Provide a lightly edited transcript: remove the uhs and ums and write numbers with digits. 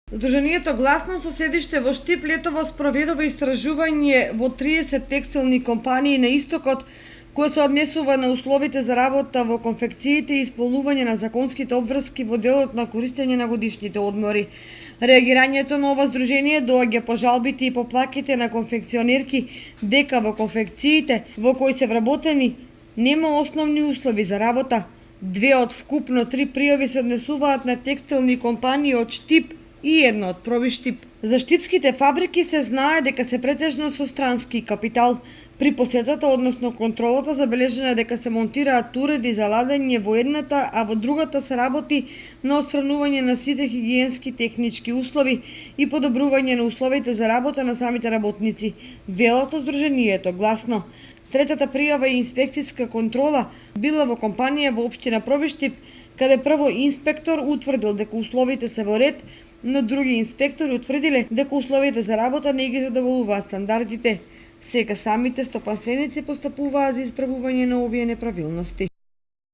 Здруженијето Гласно со седиште во Штип летово спроведува истражување во 30 текстилни компании на истокот, кој се однесува на условите за работа во конфекциите и исполнување на законските обврски во делот на користење на годишните одмори. Реагирањето на ова здружение доаѓа по жалбите и по плаките на конфекционерки дека во конфекциите во кои се вработени нема основни услови за работа. Две од вкупно 3 пријави се однесуваат на текстилни компании од Штип и едно од Провиштип. За штипските фабрики се знае дека се претежно со странски капитал. При посетата, односно контролата, забележено е дека се монтираат уреди за ладење во едната, а во другата се работи на отстранување на сите хигиенски технички услови и подобрување на условите за работа на самите работници, велат од здруженијето Гласно. Третата пријава и инспекцијска контрола била во компанија во општина Провиштип, каде прво инспектор утврдил дека условите се во ред, но други инспектори утврдиле дека условите за работа не ги задоволуваат стандардите. Сега самите стопанственици постапуваат за исправување на овие неправилности.